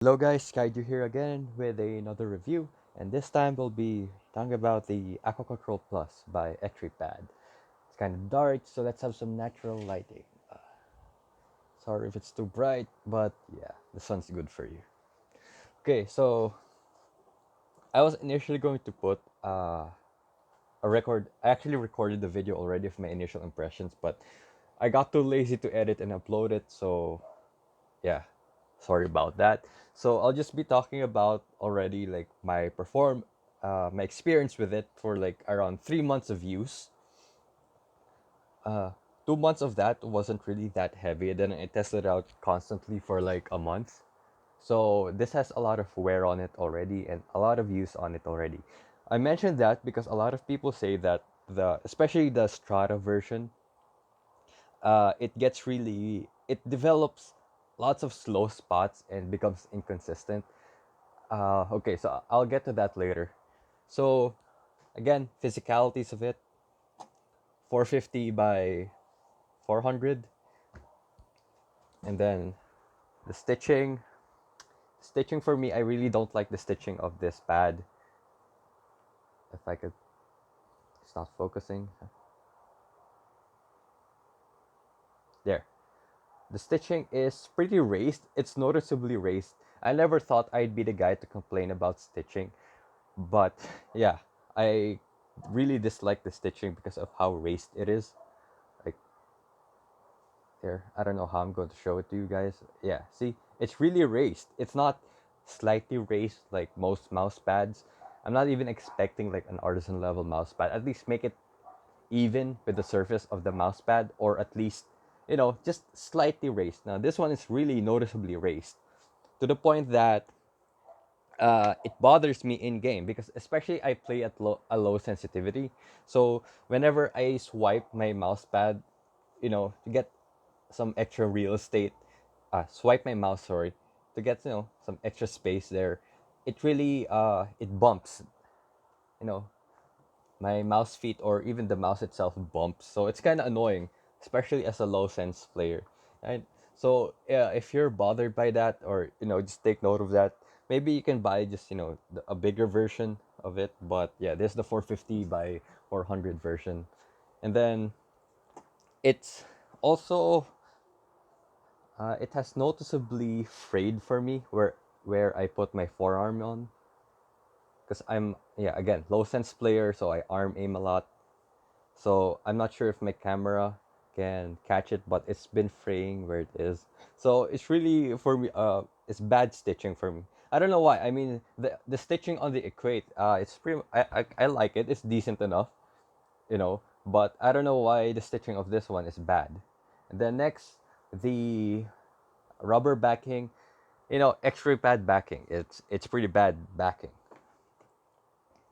Hello guys, Kaiju here again with another review, and this time we'll be talking about the Aqua Control Plus by Pad. It's kind of dark, so let's have some natural lighting. Sorry if it's too bright, but yeah, the sun's good for you. Okay, so I was initially going to put a record. I actually recorded the video already of my initial impressions, but I got too lazy to edit and upload it, so yeah, sorry about that. So I'll just be talking about already like my experience with it for like around 3 months of use. uh 2 months of that wasn't really that heavy, and then I tested it out constantly for like a month. So this has a lot of wear on it already and a lot of use on it already. I mentioned that because a lot of people say that the especially the Strata version, it develops lots of slow spots and becomes inconsistent. Okay, so I'll get to that later. So again, physicalities of it: 450 by 400, and then the stitching. Stitching for me, I really don't like the stitching of this pad. If I could, it's not focusing. There. The stitching is pretty raised. It's noticeably raised. I never thought I'd be the guy to complain about stitching, but yeah, I really dislike the stitching because of how raised it is. Like there, I don't know how I'm going to show it to you guys. Yeah, see, it's really raised. It's not slightly raised like most mouse pads. I'm not even expecting like an artisan level mouse pad. At least make it even with the surface of the mouse pad, or at least, just slightly raised. Now this one is really noticeably raised to the point that it bothers me in game, because especially I play at a low sensitivity. So whenever I swipe my mouse pad, to get some extra real estate, swipe my mouse, sorry, to get some extra space there, it really it bumps, you know, my mouse feet or even the mouse itself bumps. So it's kind of annoying, especially as a low sense player. Right? So yeah, if you're bothered by that, or just take note of that. Maybe you can buy just a bigger version of it. But yeah, this is the 450 by 400 version, and then it's also it has noticeably frayed for me where I put my forearm on, because I'm, yeah, again, low sense player, so I arm aim a lot. So I'm not sure if my camera can catch it, but it's been fraying where it is. So it's really, for me, it's bad stitching for me. I don't know why. I mean, the stitching on the Equate, it's pretty. I like it. It's decent enough, But I don't know why the stitching of this one is bad. And then next, the rubber backing, X-ray pad backing. It's pretty bad backing.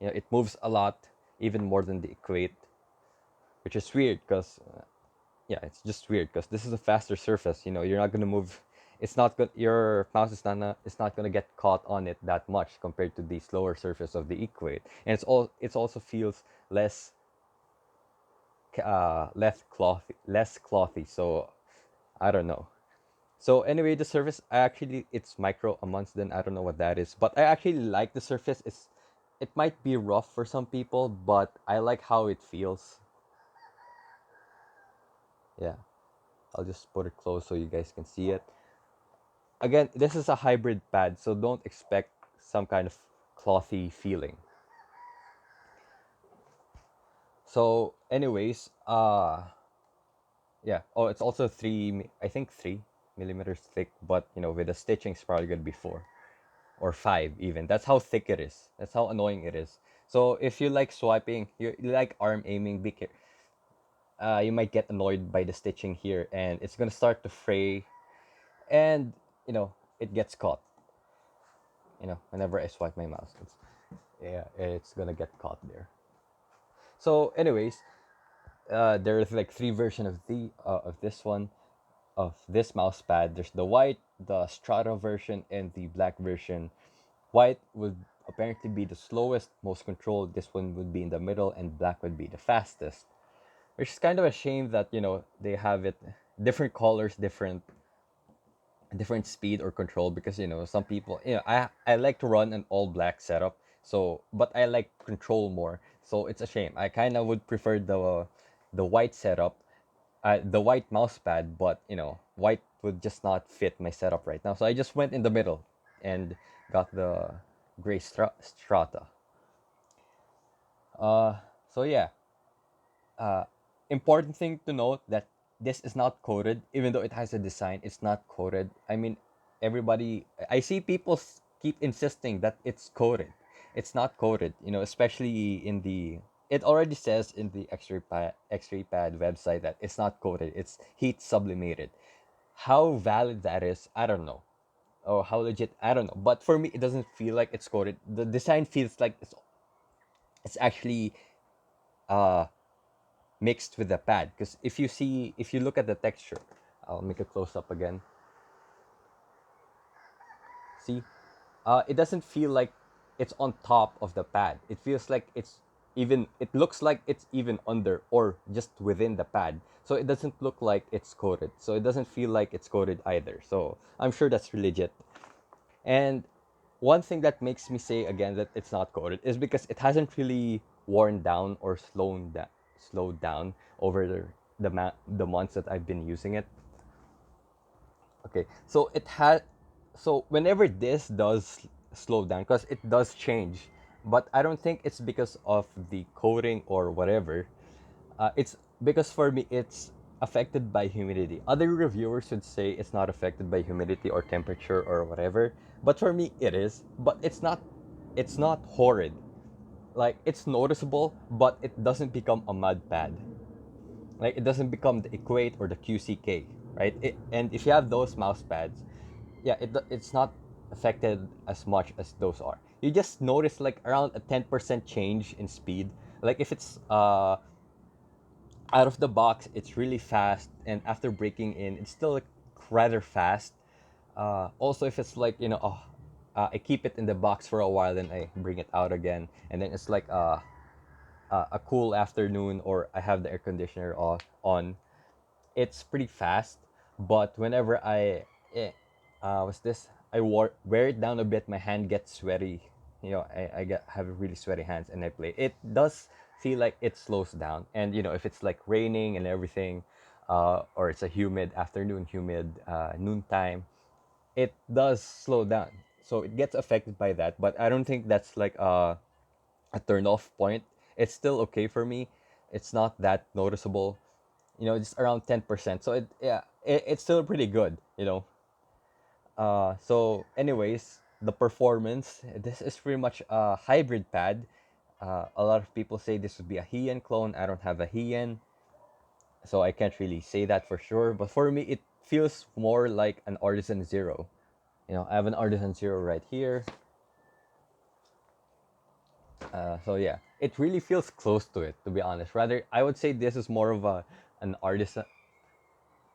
It moves a lot, even more than the Equate, which is weird because yeah, it's just weird because this is a faster surface. You're not gonna move. It's not good. Your mouse is not. It's not gonna get caught on it that much compared to the slower surface of the Equate, and It's also feels less clothy. So I don't know. So anyway, the surface, it's micro amongst them. I don't know what that is, but I actually like the surface. It might be rough for some people, but I like how it feels. Yeah, I'll just put it close so you guys can see it. Again, this is a hybrid pad, so don't expect some kind of clothy feeling. So anyways, yeah. Oh, it's also I think 3 millimeters thick, but with the stitching, it's probably gonna be 4 or 5 even. That's how thick it is. That's how annoying it is. So if you like swiping, you like arm aiming, you might get annoyed by the stitching here, and it's gonna start to fray, and it gets caught. Whenever I swipe my mouse, yeah, it's gonna get caught there. So anyways, there's like three versions of this one, of this mouse pad. There's the white, the Strata version, and the black version. White would apparently be the slowest, most controlled. This one would be in the middle, and black would be the fastest. Which is kind of a shame that they have it different colors, different different speed or control, because some people, I like to run an all black setup, so but I like control more, so it's a shame. I kind of would prefer the white setup, the white mouse pad, but white would just not fit my setup right now, so I just went in the middle and got the gray strata. uh so yeah, uh, important thing to note that this is not coded, even though it has a design. It's not coded. I mean, everybody. I see people keep insisting that it's coded. It's not coded. Especially in the. It already says in the X-ray pad website that it's not coded. It's heat sublimated. How valid that is, I don't know. Or how legit, I don't know. But for me, it doesn't feel like it's coded. The design feels like it's actually uh mixed with the pad, because if you look at the texture, I'll make a close up again. See, it doesn't feel like it's on top of the pad. It feels like it looks like it's even under or just within the pad, so it doesn't look like it's coated, so it doesn't feel like it's coated either, so I'm sure that's legit. And one thing that makes me say again that it's not coated is because it hasn't really worn down or slowed down over the months that I've been using it. Okay, so whenever this does slow down, because it does change, but I don't think it's because of the coating or whatever. It's because for me it's affected by humidity. Other reviewers would say it's not affected by humidity or temperature or whatever, but for me it is. But it's not. It's not horrid. Like, it's noticeable, but it doesn't become a mud pad. Like, it doesn't become the Equate or the QCK, right? And if you have those mouse pads, yeah, it's not affected as much as those are. You just notice like around a 10% change in speed. Like, if it's out of the box, it's really fast, and after breaking in, it's still like rather fast. Also, if it's like I keep it in the box for a while, then I bring it out again, and then it's like a cool afternoon, or I have the air conditioner on. It's pretty fast, but whenever what's this? Wear it down a bit. My hand gets sweaty. Have really sweaty hands, and I play. It does feel like it slows down, and if it's like raining and everything, or it's a humid afternoon, humid noontime, it does slow down. So it gets affected by that, but I don't think that's like a turn off point. It's still okay for me. It's not that noticeable, just around 10%. So it's still pretty good. So anyways, the performance, this is pretty much a hybrid pad. A lot of people say this would be a Heian clone. I don't have a Heian, so I can't really say that for sure. But for me, it feels more like an Artisan Zero. I have an Artisan Zero right here. So yeah, it really feels close to it, to be honest. Rather, I would say this is more of an artisan,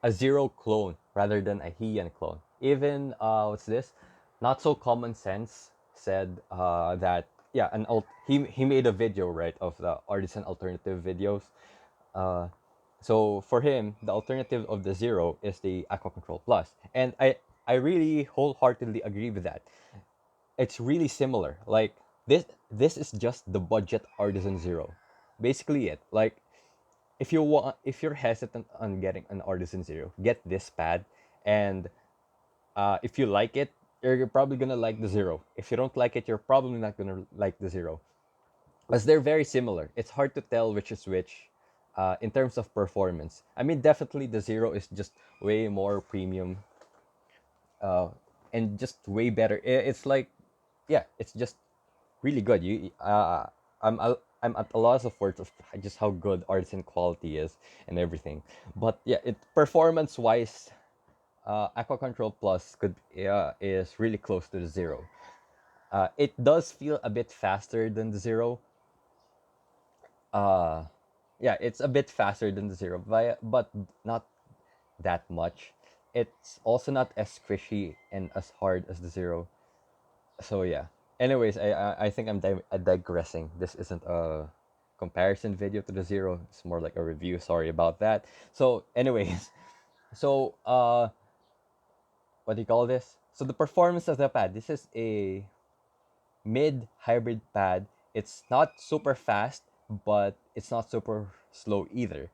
a Zero clone rather than a Heian clone. Even what's this? Not so common sense said that yeah, he made a video, right, of the artisan alternative videos. Uh, so for him, the alternative of the Zero is the Aqua Control Plus, and I really wholeheartedly agree with that. It's really similar. Like, this is just the budget Artisan Zero, basically it. Like, if you're hesitant on getting an Artisan Zero, get this pad, and if you like it, you're probably gonna like the Zero. If you don't like it, you're probably not gonna like the Zero, because they're very similar. It's hard to tell which is which in terms of performance. I mean, definitely the Zero is just way more premium, uh, and just way better. It's like, yeah, it's just really good. I'm at a loss of words of just how good artisan quality is and everything. But yeah, it performance wise, Aqua Control Plus could is really close to the Zero. It does feel a bit faster than the Zero. Uh, yeah, it's a bit faster than the Zero, but not that much. It's also not as squishy and as hard as the Zero. So yeah. Anyways, I think I'm digressing. This isn't a comparison video to the Zero. It's more like a review. Sorry about that. So anyways, so what do you call this? So the performance of the pad. This is a mid hybrid pad. It's not super fast, but it's not super slow either.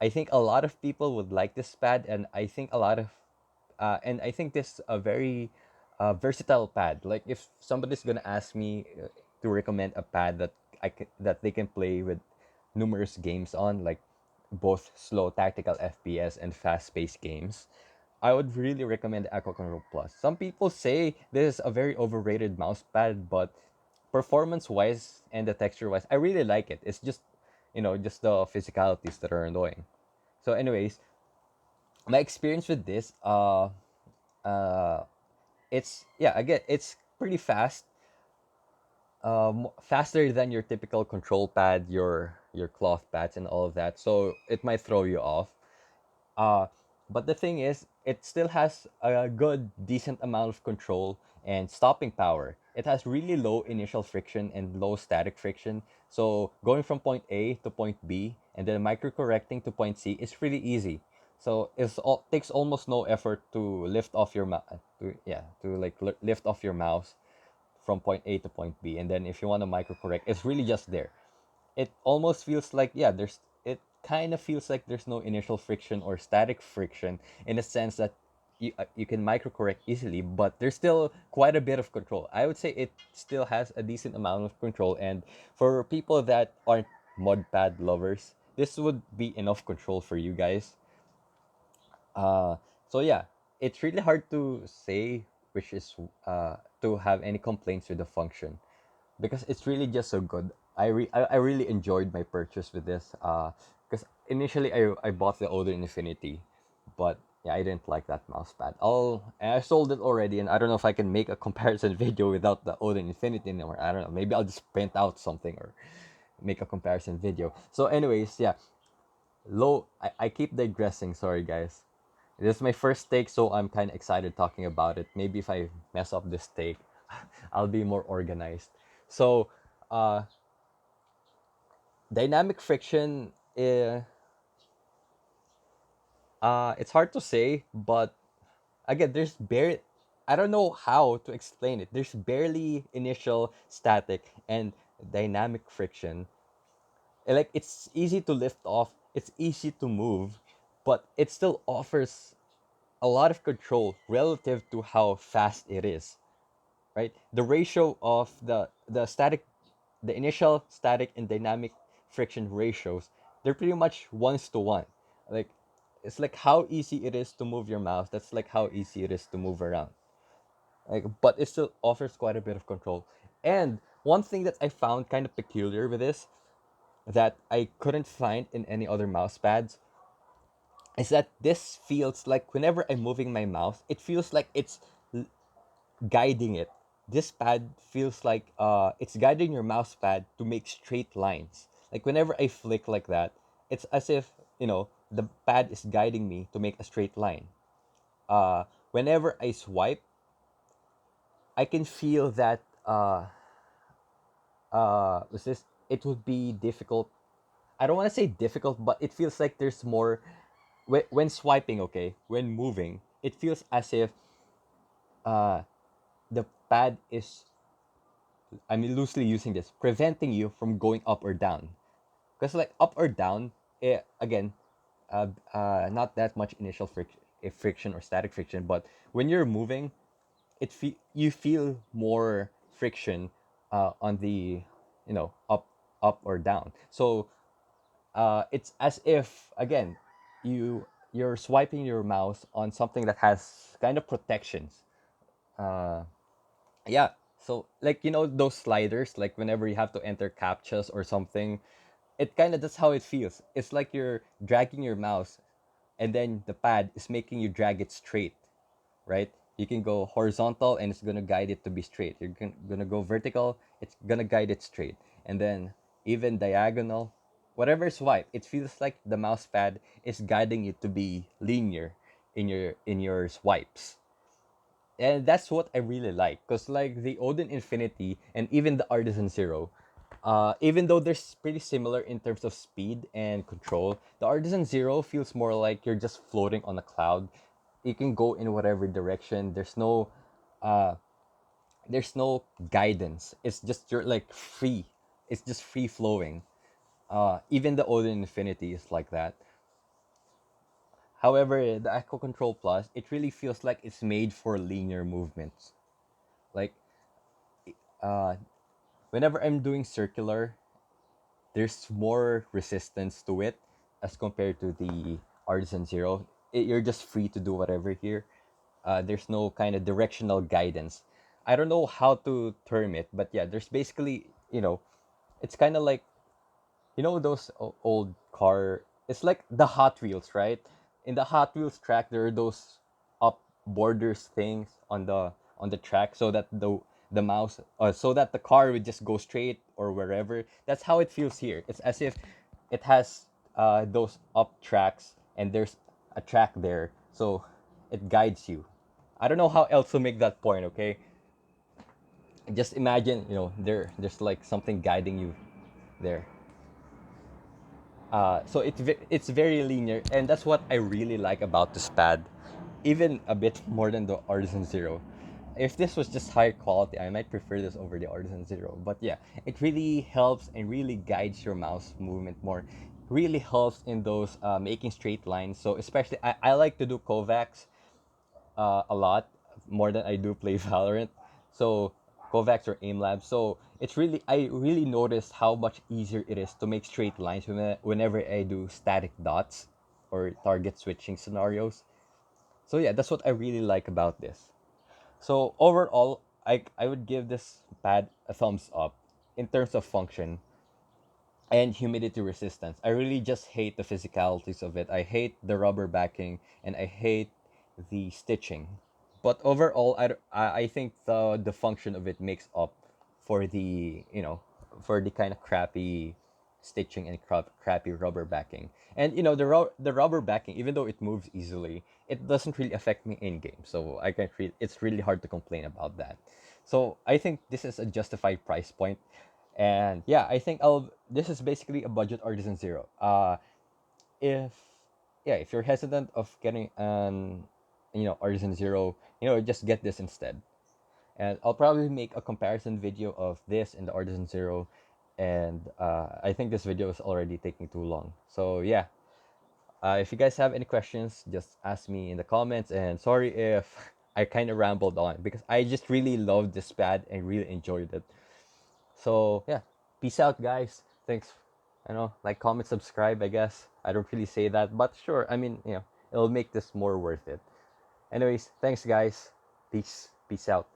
I think a lot of people would like this pad, and I think this a very versatile pad. Like if somebody's gonna ask me to recommend a pad that they can play with numerous games on, like both slow tactical FPS and fast-paced games, I would really recommend Aqua Control Plus. Some people say this is a very overrated mouse pad, but performance-wise and the texture-wise, I really like it. It's just, just the physicalities that are annoying. So, anyways, my experience with this, uh, it's yeah, again, it's pretty fast, faster than your typical control pad, your cloth pads, and all of that. So it might throw you off. Uh, but the thing is, it still has a good, decent amount of control and stopping power. It has really low initial friction and low static friction. So going from point A to point B and then micro correcting to point C is really easy. So takes almost no effort to lift off your lift off your mouse from point A to point B. And then if you want to micro correct, it's really just there. It almost feels like, it kind of feels like there's no initial friction or static friction, in a sense that you can micro correct easily, but there's still quite a bit of control. I would say it still has a decent amount of control, and for people that aren't mod pad lovers, this would be enough control for you guys. uh so yeah, it's really hard to say which is to have any complaints with the function, because it's really just so good. I really enjoyed my purchase with this. Because initially I bought the Odin Infinity, but yeah, I didn't like that mouse pad. I sold it already, and I don't know if I can make a comparison video without the Odin Infinity anymore. I don't know. Maybe I'll just print out something or make a comparison video. So, anyways, yeah, I keep digressing. Sorry, guys. This is my first take, so I'm kind of excited talking about it. Maybe if I mess up this take, I'll be more organized. So, uh, dynamic friction, it's hard to say, but again, I don't know how to explain it. There's barely initial static and dynamic friction. Like, it's easy to lift off, it's easy to move, but it still offers a lot of control relative to how fast it is, right? The ratio of the initial static and dynamic friction ratios, they're pretty much ones to one. Like, it's like how easy it is to move your mouse. That's like how easy it is to move around. Like, but it still offers quite a bit of control. And one thing that I found kind of peculiar with this, that I couldn't find in any other mouse pads, is that this feels like whenever I'm moving my mouse, it feels like it's guiding it. This pad feels like it's guiding your mouse pad to make straight lines. Like whenever I flick like that, it's as if, the pad is guiding me to make a straight line. Whenever I swipe, I can feel that was this it would be difficult. I don't want to say difficult, but it feels like there's more when swiping, okay? When moving, it feels as if uh the pad is, I'm loosely using this, preventing you from going up or down. Because like up or down, again, not that much initial friction or static friction, but when you're moving, you feel more friction on the, up or down. So it's as if, again, you're swiping your mouse on something that has kind of protections. Uh, yeah. So like, those sliders, like whenever you have to enter captchas or something, it kind of, that's how it feels. It's like you're dragging your mouse, and then the pad is making you drag it straight, right? You can go horizontal and it's gonna guide it to be straight. You're gonna go vertical, it's gonna guide it straight. And then even diagonal, whatever swipe, it feels like the mouse pad is guiding you to be linear in your swipes. And that's what I really like, because like the Odin Infinity and even the Artisan Zero, even though they're pretty similar in terms of speed and control, the Artisan Zero feels more like you're just floating on a cloud. you can go in whatever direction. Uh there's no guidance. It's just you're like free. It's just free flowing. Even the Odin Infinity is like that. However, the Aqua Control Plus, it really feels like it's made for linear movements. Like, uh, whenever I'm doing circular, there's more resistance to it as compared to the Artisan Zero. You're just free to do whatever here. There's no kind of directional guidance. I don't know how to term it, but yeah, there's basically, it's kind of like, those old car. It's like the Hot Wheels, right? In the Hot Wheels track, there are those up borders things on the track, so that the mouse, so that the car would just go straight or wherever. That's how it feels here. It's as if it has those up tracks, and there's a track there, so it guides you. I don't know how else to make that point. Okay, just imagine, there's like something guiding you there. So it's very linear, and that's what I really like about this pad, even a bit more than the Artisan Zero. If this was just higher quality, I might prefer this over the Artisan Zero. But yeah, it really helps and really guides your mouse movement more. Really helps in those making straight lines. So especially, I like to do Kovacs a lot more than I do play Valorant. So Kovacs or aim labs. So I really noticed how much easier it is to make straight lines whenever I do static dots or target switching scenarios. So yeah, that's what I really like about this. So overall, I would give this pad a thumbs up in terms of function and humidity resistance. I really just hate the physicalities of it. I hate the rubber backing, and I hate the stitching. But overall, I think the function of it makes up for the kind of crappy stitching and crappy rubber backing. And the rubber backing, even though it moves easily, it doesn't really affect me in game. So it's really hard to complain about that. So I think this is a justified price point. And yeah, I think I'll this is basically a budget Artisan Zero. If yeah, if you're hesitant of getting an Artisan Zero, just get this instead. And I'll probably make a comparison video of this and the Artisan Zero. And I think this video is already taking too long. So yeah, if you guys have any questions, just ask me in the comments. And sorry if I kind of rambled on, because I just really loved this pad and really enjoyed it. So yeah, peace out, guys. Thanks. Like, comment, subscribe. I guess I don't really say that, but sure. I mean, it'll make this more worth it. Anyways, thanks, guys. Peace. Peace out.